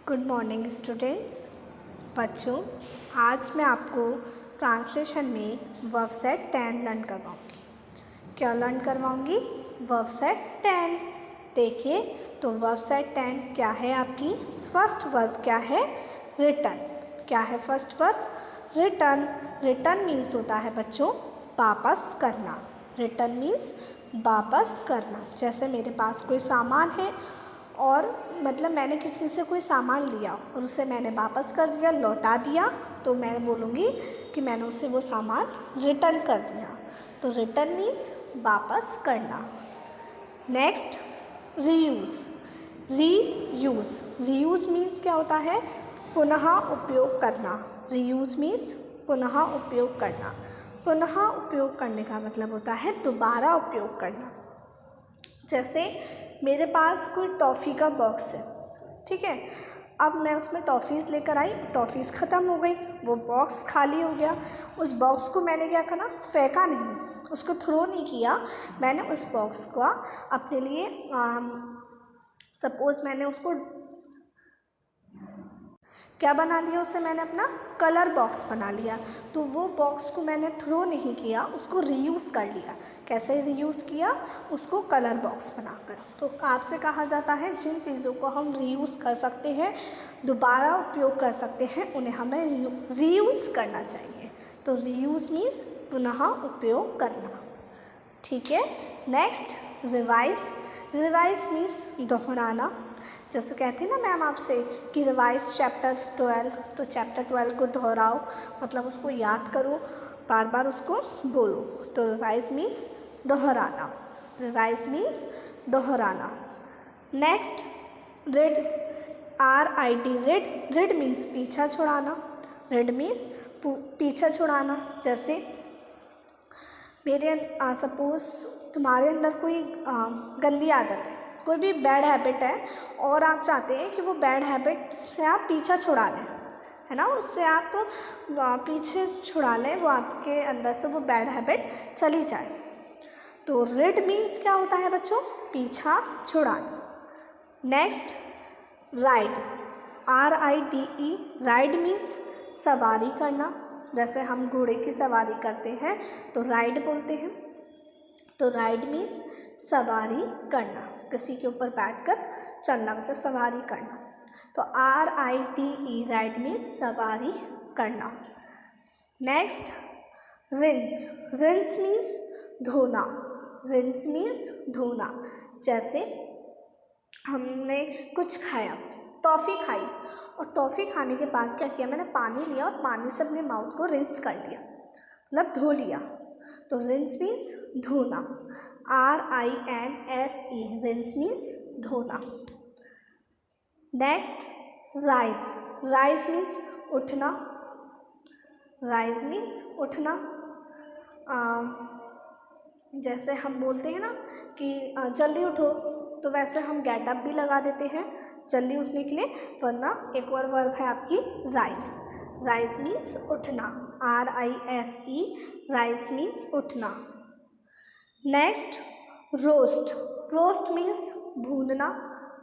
Good morning students. बच्चों, आज मैं आपको ट्रांसलेशन में वर्ब सेट 10 लर्न करवाऊँगी। क्या लर्न करवाऊँगी? Verb set 10। देखिए, तो वर्ब सेट 10 क्या है आपकी? फर्स्ट वर्ब क्या है? रिटर्न। क्या है first verb? Return. Return means होता है बच्चों वापस करना। रिटर्न मीन्स वापस करना। जैसे मेरे पास कोई सामान है और मतलब मैंने किसी से कोई सामान लिया और उसे मैंने वापस कर दिया, लौटा दिया, तो मैं बोलूँगी कि मैंने उसे वो सामान रिटर्न कर दिया। तो रिटर्न मीन्स वापस करना। Next, reuse. Reuse reuse means क्या होता है? पुनः उपयोग करना। रीयूज़ मीन्स पुनः उपयोग करना। पुनः उपयोग करने का मतलब होता है दोबारा उपयोग करना। जैसे मेरे पास कोई टॉफ़ी का बॉक्स है, ठीक है। अब मैं उसमें टॉफ़ीज़ लेकर आई, टॉफ़ीज़ ख़त्म हो गई, वो बॉक्स खाली हो गया। उस बॉक्स को मैंने क्या करा? फेंका नहीं, उसको थ्रो नहीं किया। मैंने उस बॉक्स को अपने लिए सपोज़ मैंने उसको क्या बना लिया? उसे मैंने अपना कलर बॉक्स बना लिया। तो वो बॉक्स को मैंने थ्रो नहीं किया, उसको रीयूज़ कर लिया। कैसे रीयूज़ किया? उसको कलर बॉक्स बनाकर। तो आपसे कहा जाता है जिन चीज़ों को हम रीयूज़ कर सकते हैं, दोबारा उपयोग कर सकते हैं, उन्हें हमें रीयूज़ करना चाहिए। तो रीयूज़ मीन्स पुनः उपयोग करना, ठीक है। Next, revise. रिवाइज मीन्स दोहराना। जैसे कहते हैं ना मैम आपसे कि रिवाइज चैप्टर 12, तो चैप्टर 12 को दोहराओ, मतलब उसको याद करो, बार बार उसको बोलो। तो रिवाइज मीन्स दोहराना। रिवाइज मीन्स दोहराना। Next, rid. RID, rid. Rid means पीछा छुड़ाना। रिड मीन्स पीछा छुड़ाना। जैसे मेरे सपोज़ तुम्हारे अंदर कोई गंदी आदत है, कोई भी बैड हैबिट है और आप चाहते हैं कि वो बैड हैबिट से आप पीछा छुड़ा लें, है ना, उससे आप पीछे छुड़ा लें, वो आपके अंदर से वो बैड हैबिट चली जाए। तो रिड मीन्स क्या होता है बच्चों? पीछा छुड़ाना। Next, ride. RIDE। Ride means सवारी करना। जैसे हम घोड़े की सवारी करते हैं तो राइड बोलते हैं। तो राइड मीन्स सवारी करना, किसी के ऊपर बैठकर चलना, मतलब सवारी करना। तो RIDE, राइड मीन्स सवारी करना। Next, rinse. रिंस मीन्स धोना। रिंस मीन्स धोना। जैसे हमने कुछ खाया, टॉफ़ी खाई, और टॉफ़ी खाने के बाद क्या किया? मैंने पानी लिया और पानी से अपने माउथ को रिंस कर लिया, मतलब धो लिया। तो रिंस मीन्स धोना। RINSE, रिंस मीन्स धोना। Next, rise. राइज मीन्स उठना। राइज मीन्स उठना। जैसे हम बोलते हैं ना कि जल्दी उठो, तो वैसे हम गेट अप भी लगा देते हैं जल्दी उठने के लिए, वरना एक और वर्ब है आपकी राइज। राइज मीन्स उठना। RISE, राइज मीन्स उठना। Next, roast. रोस्ट मीन्स भूनना।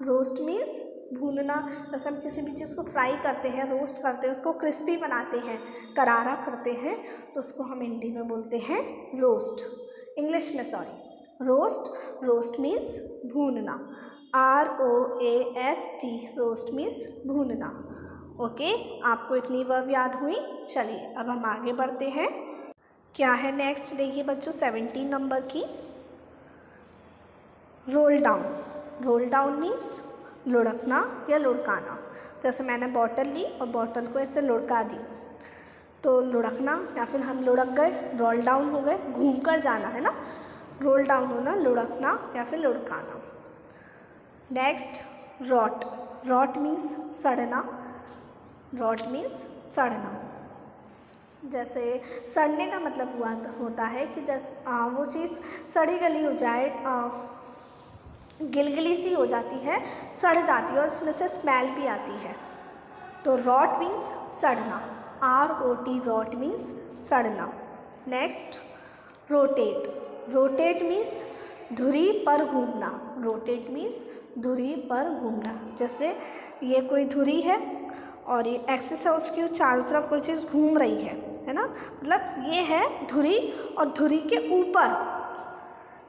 रोस्ट मीन्स भूनना। जैसे हम किसी भी चीज़ को फ्राई करते हैं, रोस्ट करते हैं, उसको क्रिस्पी बनाते हैं, करारा करते हैं, तो उसको हम हिंदी में बोलते हैं रोस्ट, इंग्लिश में सॉरी, रोस्ट। रोस्ट मीन्स भूनना। ROAST, रोस्ट मीन्स भूनना। ओके, आपको इतनी वर्ब याद हुई? चलिए अब हम आगे बढ़ते हैं। क्या है नेक्स्ट? देखिए बच्चों, 17 नंबर की, roll down. Roll down means लुढ़कना या लुढ़काना। जैसे मैंने बॉटल ली और बॉटल को ऐसे लुढ़का दी, तो लुढ़कना, या फिर हम लुढ़क गए, रोल डाउन हो गए, घूम कर जाना है ना, रोल डाउन होना, लुढ़कना या फिर लुढ़काना। Next, rot. रॉट मीन्स सड़ना। रॉट मीन्स सड़ना। जैसे सड़ने का मतलब होता है कि जैसे वो चीज़ सड़ी गली हो जाए, गिलगिली सी हो जाती है, सड़ जाती है और उसमें से स्मेल भी आती है। तो रॉट मीन्स सड़ना। ROT, रॉट मीन्स सड़ना। Next, rotate. रोटेट मीन्स धुरी पर घूमना। रोटेट मीन्स धुरी पर घूमना। जैसे ये कोई धुरी है और ये एक्सिस है, उसकी चारों तरफ कोई चीज़ घूम रही है ना, मतलब ये है धुरी और धुरी के ऊपर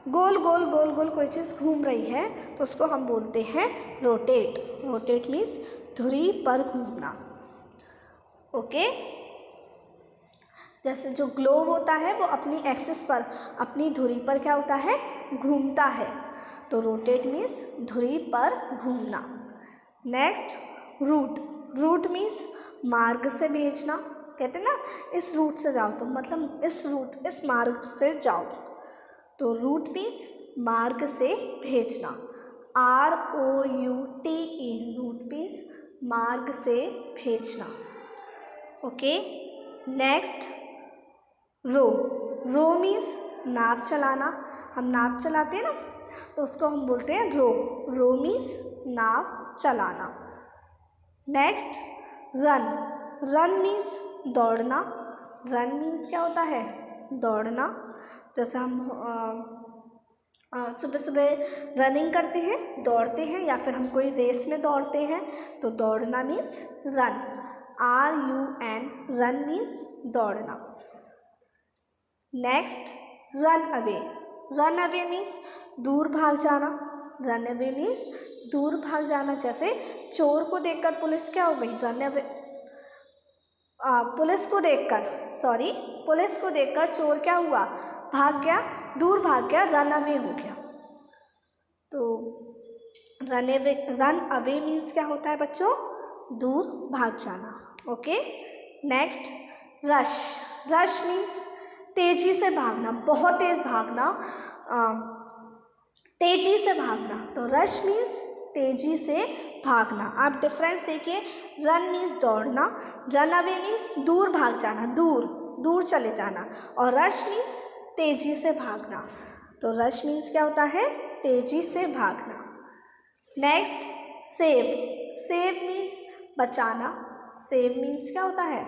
गोल गोल गोल गोल कोई चीज़ घूम रही है तो उसको हम बोलते हैं रोटेट। रोटेट मीन्स धुरी पर घूमना। ओके, जैसे जो ग्लोब होता है वो अपनी एक्सिस पर, अपनी धुरी पर क्या होता है, घूमता है। तो रोटेट मीन्स धुरी पर घूमना। Next root. रूट मीन्स मार्ग से भेजना। कहते हैं ना इस रूट से जाओ, तो मतलब इस मार्ग से जाओ। तो रूट मीन्स मार्ग से भेजना। ROUTE, रूट मीन्स मार्ग से भेजना। Okay, next row. Row means नाव चलाना। हम नाव चलाते हैं ना तो उसको हम बोलते हैं रो। रो मीन्स नाव चलाना। Next run. रन मीन्स दौड़ना। रन मीन्स क्या होता है, दौड़ना। जैसे हम सुबह सुबह रनिंग करते हैं, दौड़ते हैं, या फिर हम कोई रेस में दौड़ते हैं तो दौड़ना means run. RUN, run means दौड़ना। Next run away. Run away means दूर भाग जाना। रन अवे मीन्स दूर भाग जाना। जैसे चोर को देखकर पुलिस क्या हो गई, रन अवे। पुलिस को देखकर चोर क्या हुआ, भाग गया, दूर भाग गया, रन अवे हो गया। तो रन अवे मीन्स क्या होता है बच्चों, दूर भाग जाना। Okay, next rush. Rush means तेजी से भागना, बहुत तेज भागना, तेजी से भागना। तो रश मीन्स तेजी से भागना। आप डिफरेंस देखिए, रन मीन्स दौड़ना, रन अवे मीन्स दूर भाग जाना, दूर चले जाना, और रश मीन्स तेजी से भागना। तो रश मीन्स क्या होता है, तेजी से भागना। Next save. सेव मीन्स बचाना। सेव मीन्स क्या होता है,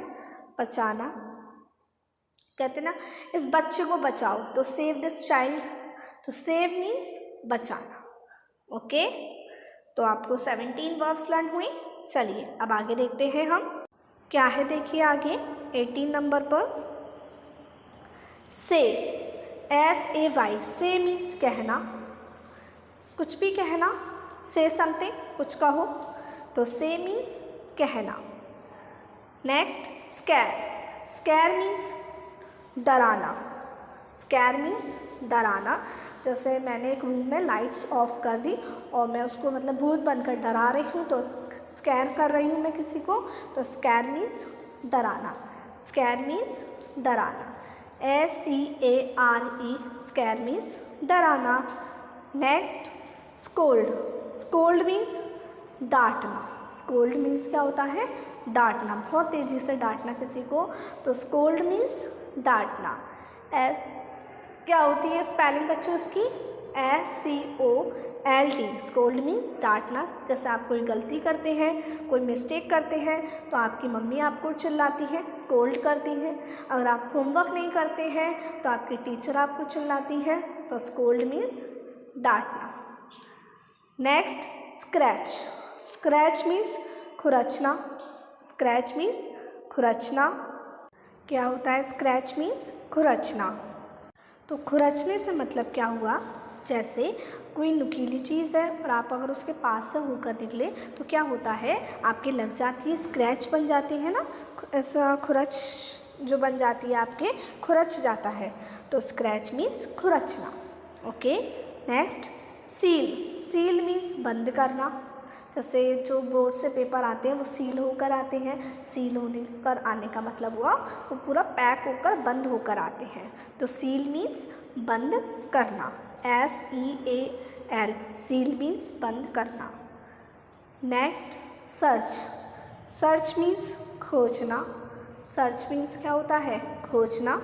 बचाना। कहते ना इस बच्चे को बचाओ, तो सेव दिस चाइल्ड। तो सेव मीन्स बचाना। ओके, तो आपको 17 वर्ब्स लर्न हुई। चलिए अब आगे देखते हैं हम क्या है। देखिए आगे 18 नंबर पर से। SAY, से मीन्स कहना, कुछ भी कहना। से समथिंग, कुछ कहो, तो से मीन्स कहना। Next scare. स्कैर मीन्स डराना। स्कैर मीन्स डराना। जैसे मैंने एक रूम में लाइट्स ऑफ कर दी और मैं उसको मतलब भूत बनकर डरा रही हूँ, तो स्कैर कर रही हूँ मैं किसी को, तो स्कैर मीन्स डराना। स्कैर मीन्स डराना। SCARE, स्कैर मीन्स डराना। Next scold. स्कोल्ड मीन्स डांटना। स्कोल्ड मीन्स क्या होता है, डांटना, बहुत तेज़ी से डांटना किसी को, तो स्कोल्ड मीन्स डांटना। क्या होती है स्पेलिंग बच्चों इसकी, SCOLD। Scold means डांटना। जैसे आप कोई गलती करते हैं, कोई मिस्टेक करते हैं, तो आपकी मम्मी आपको चिल्लाती है, स्कोल्ड करती है। अगर आप होमवर्क नहीं करते हैं तो आपकी टीचर आपको चिल्लाती है, तो स्कोल्ड मीन्स डांटना। Next scratch. स्क्रैच मीन्स खुरचना। स्क्रैच मीन्स खुरचना। क्या होता है स्क्रैच मीन्स खुरचना। तो खुरचने से मतलब क्या हुआ, जैसे कोई नुकीली चीज़ है और आप अगर उसके पास से होकर निकले तो क्या होता है, आपके लग जाती है, स्क्रैच बन जाती है ना, ऐसा खुरच जो बन जाती है आपके, खुरच जाता है, तो स्क्रैच मीन्स खुरचना। Okay, next seal. Seal means बंद करना। जैसे जो बोर्ड से पेपर आते हैं वो सील होकर आते हैं, सील होने कर आने का मतलब हुआ वो पूरा पैक होकर बंद होकर आते हैं, तो सील मीन्स बंद करना। SEAL, सील मीन्स बंद करना। Next search. सर्च मीन्स खोजना। सर्च मीन्स क्या होता है, खोजना।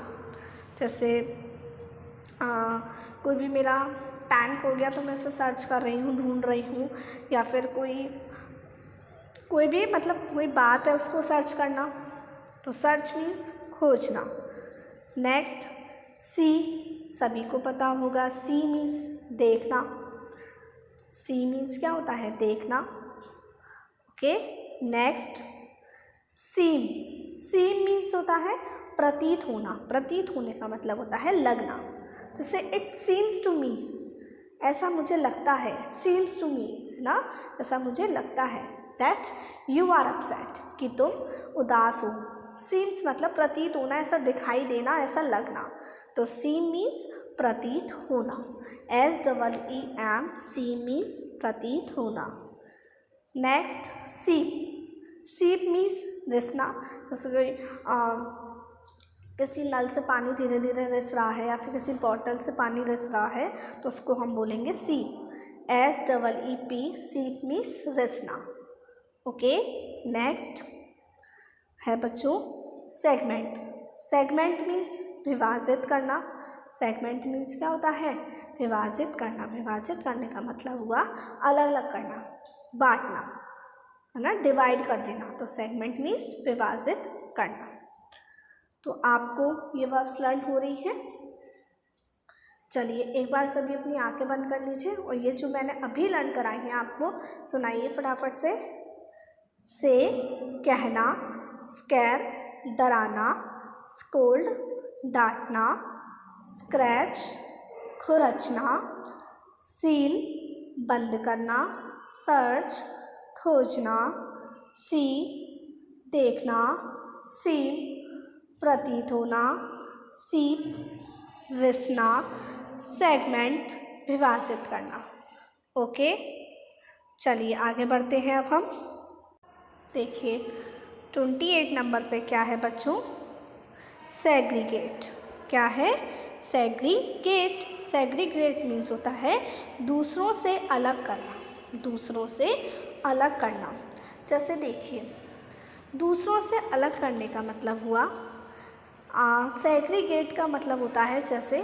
जैसे कोई भी मेरा पैन खो गया तो मैं उसे सर्च कर रही हूँ, ढूंढ रही हूँ, या फिर कोई भी मतलब कोई बात है उसको सर्च करना, तो सर्च मीन्स खोजना। नेक्स्ट सी। सभी को पता होगा, सी मीन्स देखना। सी मीन्स क्या होता है, देखना। ओके, नेक्स्ट सीम। सीम मीन्स होता है प्रतीत होना। प्रतीत होने का मतलब होता है लगना। जैसे इट सीम्स टू मी, ऐसा मुझे लगता है। इट सीम्स टू मी, है ना, ऐसा मुझे लगता है। दैट यू आर अपसेट, कि तुम उदास हो। सीम्स मतलब प्रतीत होना, ऐसा दिखाई देना, ऐसा लगना। तो सीम मीन्स प्रतीत होना। SEEM, सीम मीन्स प्रतीत होना। नेक्स्ट सीप। सीप मीन्स रिसना। जैसे किसी नल से पानी धीरे धीरे रिस रहा है या फिर किसी बॉटल से पानी रिस रहा है तो उसको हम बोलेंगे सीप। SEEP, सीप मीन्स रिसना। ओके, नेक्स्ट है बच्चों सेगमेंट। सेगमेंट मीन्स विभाजित करना। सेगमेंट मीन्स क्या होता है, विभाजित करना। विभाजित करने का मतलब हुआ अलग अलग करना, बांटना, है ना, डिवाइड कर देना। तो सेगमेंट मीन्स विभाजित करना। तो आपको ये वर्ड्स लर्न हो रही है। चलिए एक बार सभी अपनी आंखें बंद कर लीजिए और ये जो मैंने अभी लर्न कराई है आपको सुनाइए फटाफट से। कहना, स्कैर डराना, स्कोल्ड डांटना, स्क्रैच खुरचना, सील बंद करना, सर्च खोजना, सी देखना, सीम प्रतीत होना, सीप रिसना, सेगमेंट विभाजित करना। ओके, चलिए आगे बढ़ते हैं अब हम। देखिए 28 नंबर पे क्या है बच्चों, सेग्रीगेट। क्या है, सेग्रीगेट। सेग्रीगेट मीन्स होता है दूसरों से अलग करना। दूसरों से अलग करना। जैसे देखिए दूसरों से अलग करने का मतलब हुआ, सेग्रीगेट का मतलब होता है जैसे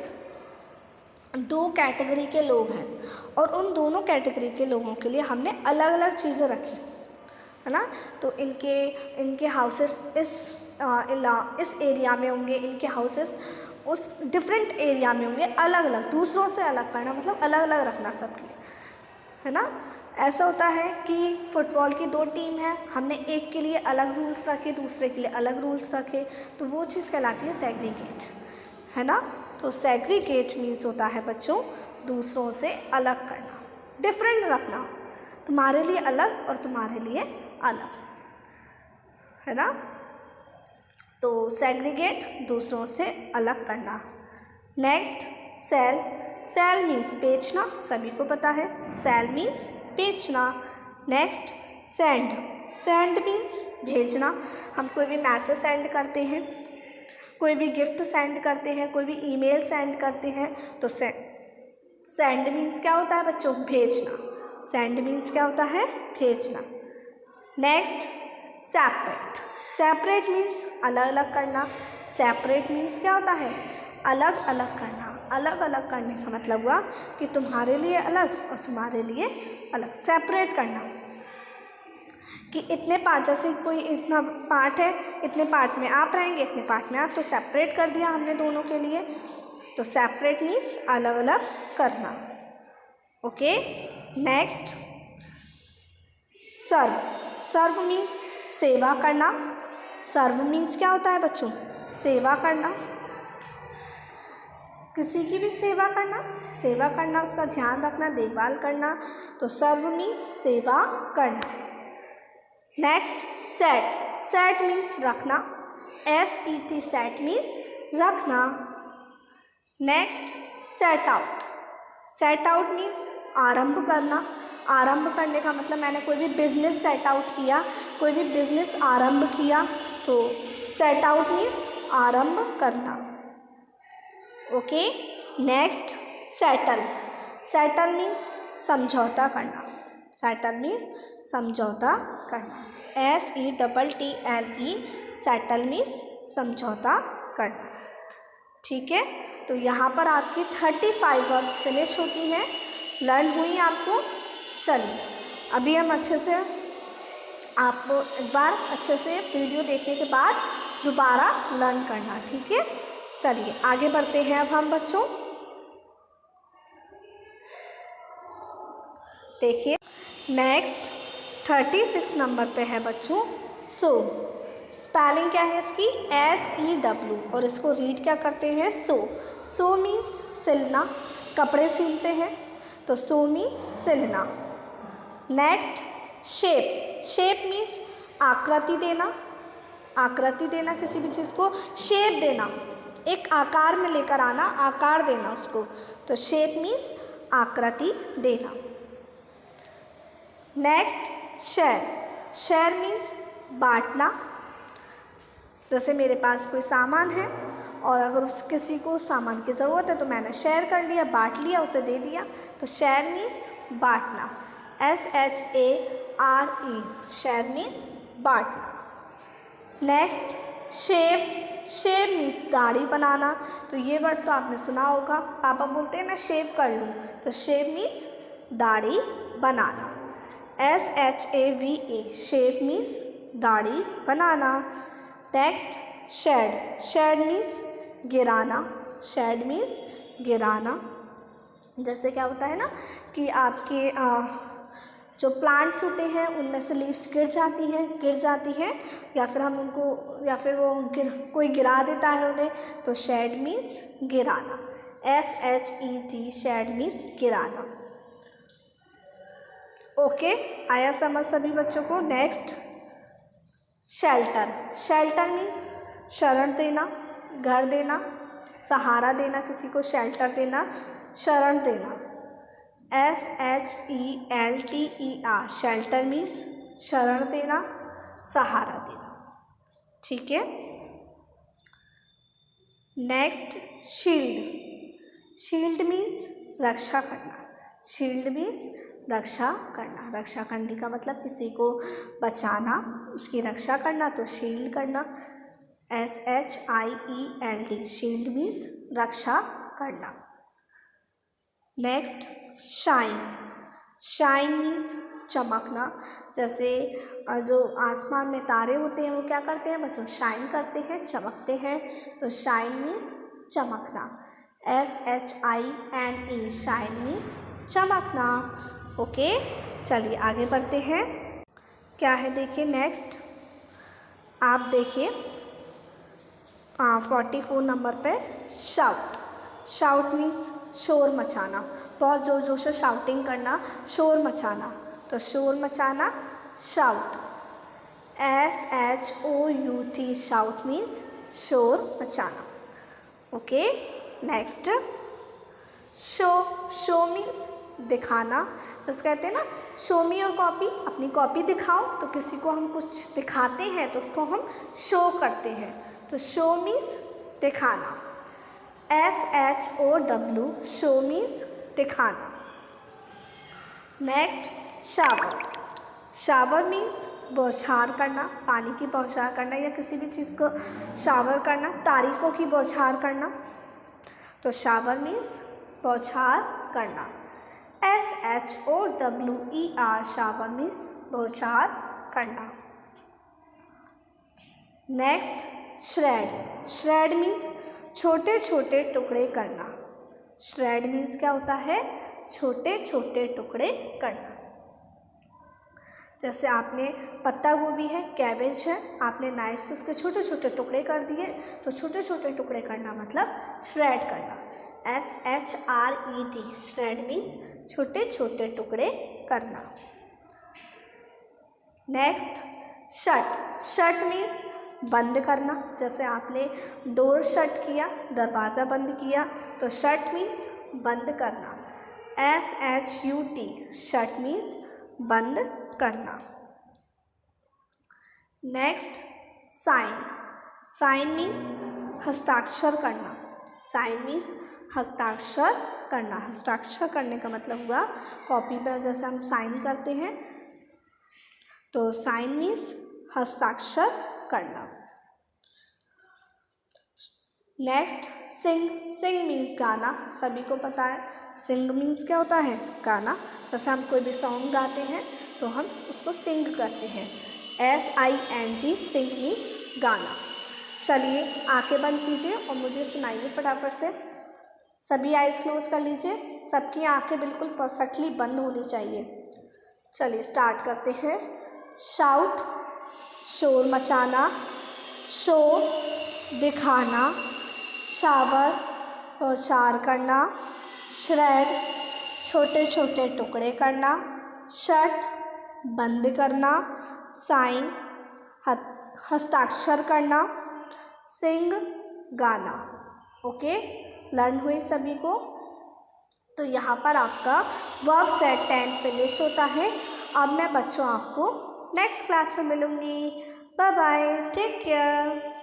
दो कैटेगरी के लोग हैं और उन दोनों कैटेगरी के लोगों के लिए हमने अलग अलग चीज़ें रखी, है ना। तो इनके हाउसेस इस एरिया में होंगे, इनके हाउसेस उस डिफरेंट एरिया में होंगे, अलग अलग। दूसरों से अलग करना मतलब अलग अलग रखना सबके लिए, है ना। ऐसा होता है कि फुटबॉल की 2 टीम है, हमने एक के लिए अलग रूल्स रखे, दूसरे के लिए अलग रूल्स रखे, तो वो चीज़ कहलाती है सेग्रीगेट, है ना। तो सेग्रीगेट मीन्स होता है बच्चों दूसरों से अलग करना, डिफरेंट रखना, तुम्हारे लिए अलग और तुम्हारे लिए अलग, है ना। तो सेग्रीगेट दूसरों से अलग करना। Next cell. सेल मीन्स बेचना, सभी को पता है, सेल मीन्स बेचना। Next send. सेंड मीन्स भेजना। हम कोई भी मैसेज सेंड करते हैं, कोई भी गिफ्ट सेंड करते हैं, कोई भी ईमेल सेंड करते हैं, तो सेंड मीन्स क्या होता है बच्चों, भेजना। सेंड मीन्स क्या होता है, भेजना। Next separate. सेपरेट मीन्स अलग अलग करना। सेपरेट मीन्स क्या होता है, अलग अलग करना। अलग अलग करने का मतलब हुआ कि तुम्हारे लिए अलग और तुम्हारे लिए अलग, सेपरेट करना। कि इतने पार्ट, जैसे कोई इतना पार्ट है, इतने पार्ट में आप रहेंगे, इतने पार्ट में आप, तो सेपरेट कर दिया हमने दोनों के लिए। तो सेपरेट मीन्स अलग अलग करना। ओके, नेक्स्ट सर्व। सर्व मीन्स सेवा करना। सर्व मीन्स क्या होता है बच्चों, सेवा करना, किसी की भी सेवा करना। सेवा करना, उसका ध्यान रखना, देखभाल करना, तो सर्व मीन्स सेवा करना। Next set. सेट मीन्स रखना। SET सेट मीन्स रखना। Next set out. Set out means आरंभ करना। आरंभ करने का मतलब मैंने कोई भी बिजनेस सेट आउट किया, कोई भी बिजनेस आरंभ किया, तो सेट आउट मीन्स आरंभ करना। Okay, next settle. Settle means समझौता करना। सेटल मीन्स समझौता करना। SETTLE सेटल मीन्स समझौता करना। ठीक है, तो यहाँ पर आपकी 35 वर्ड्स फिनिश होती हैं, लर्न हुई आपको। चलिए अभी हम अच्छे से, आपको एक बार अच्छे से वीडियो देखने के बाद दोबारा लर्न करना, ठीक है। चलिए आगे बढ़ते हैं अब हम बच्चों। देखिए नेक्स्ट 36 नंबर पे है बच्चों सो। स्पेलिंग क्या है इसकी? SEW, और इसको रीड क्या करते हैं? सो। सो मीन्स सिलना, कपड़े सिलते हैं तो सो मीन्स सिलना। Next shape. शेप मीन्स आकृति देना, आकृति देना किसी भी चीज़ को, शेप देना, एक आकार में लेकर आना, आकार देना उसको, तो शेप मीन्स आकृति देना। Next share. शेयर मीन्स बांटना, जैसे मेरे पास कोई सामान है और अगर उस किसी को सामान की ज़रूरत है तो मैंने शेयर कर लिया, बांट लिया, उसे दे दिया, तो शेयर मीन्स बांटना, SHARE, शेयर मीन्स बांटना। नेक्स्ट शेव। शेव मीन्स दाढ़ी बनाना, तो ये वर्ड तो आपने सुना होगा, पापा बोलते हैं मैं शेव कर लूँ, तो शेव मीन्स दाढ़ी बनाना, SHAVE, शेव मीन्स दाढ़ी बनाना। Next shed. शेड मीन्स गिराना, शेड मीन्स गिराना, जैसे क्या होता है ना कि आपके जो प्लांट्स होते हैं उनमें से लीव्स गिर जाती हैं या फिर हम उनको, या फिर वो कोई गिरा देता है उन्हें, तो शेड मीन्स गिराना, SHED, शेड मीन्स गिराना। ओके, आया समझ सभी बच्चों को? Next shelter. शेल्टर मीन्स शरण देना, घर देना, सहारा देना, किसी को शेल्टर देना, शरण देना, SHELTER, शेल्टर मीन्स शरण देना, सहारा देना। ठीक है। Next shield. शील्ड मीन्स रक्षा करना, शील्ड मीन्स रक्षा करना, रक्षा करने का मतलब किसी को बचाना, उसकी रक्षा करना, तो शील्ड करना, SHIELD, शील्ड मीन्स रक्षा करना। Next shine. शाइन मीन्स चमकना, जैसे जो आसमान में तारे होते हैं वो क्या करते हैं बच्चों? शाइन करते हैं, चमकते हैं, तो शाइन मीन्स चमकना, SHINE, शाइन मीन्स चमकना। ओके, चलिए आगे बढ़ते हैं। क्या है देखिए नेक्स्ट, आप देखिए 44 नंबर पे शाउट। शाउट मीन्स शोर मचाना, बहुत ज़ोर ज़ोर से शाउटिंग करना, शोर मचाना, तो शोर मचाना, शाउट, SHOUT, शाउट मीन्स शोर मचाना। Okay, next show. Show means दिखाना, जैसे कहते हैं ना शो मी योर कॉपी, अपनी कॉपी दिखाओ, तो किसी को हम कुछ दिखाते हैं तो उसको हम शो करते हैं, तो शो मीन्स दिखाना, SHOW, शो मीन्स दिखाना। Next shower. शावर मीन्स बौछार करना, पानी की बौछार करना या किसी भी चीज़ को शावर करना, तारीफ़ों की बौछार करना, तो शावर मीन्स बौछार करना, SHOWER, शावर मीन्स बौछार करना। Next shred. श्रेड मीन्स छोटे छोटे टुकड़े करना, श्रेड मीन्स क्या होता है? छोटे छोटे टुकड़े करना। जैसे आपने पत्ता गोभी है, कैबेज है, आपने नाइफ से उसके छोटे छोटे टुकड़े कर दिए, तो छोटे छोटे टुकड़े करना मतलब श्रेड करना, SHRED, श्रेड मीन्स छोटे छोटे टुकड़े करना। Next shut. शट मीन्स बंद करना, जैसे आपने डोर शट किया, दरवाज़ा बंद किया, तो शट मीन्स बंद करना, SHUT, शट मीन्स बंद करना। Next sign. साइन मीन्स हस्ताक्षर करना, साइन मीन्स हस्ताक्षर करना, हस्ताक्षर करने का मतलब हुआ कॉपी पर जैसे हम साइन करते हैं, तो साइन मीन्स हस्ताक्षर करना। नेक्स्ट सिंग। सिंग मीन्स गाना, सभी को पता है सिंग मीन्स क्या होता है? गाना। जैसे हम कोई भी सॉन्ग गाते हैं तो हम उसको सिंग करते हैं, SING, सिंग मीन्स गाना। चलिए आंखें बंद कीजिए और मुझे सुनाइए फटाफट से। सभी आइज़ क्लोज कर लीजिए, सबकी आंखें बिल्कुल परफेक्टली बंद होनी चाहिए। चलिए स्टार्ट करते हैं। शाउट शोर मचाना, शो दिखाना, शावर बौछार करना, श्रेड छोटे छोटे टुकड़े करना, शट बंद करना, साइन हस्ताक्षर करना, सिंग गाना। ओके, लर्न हुई सभी को। तो यहाँ पर आपका वर्ब सेट 10 फिनिश होता है। अब मैं बच्चों आपको नेक्स्ट क्लास में मिलूँगी। Bye bye, take care.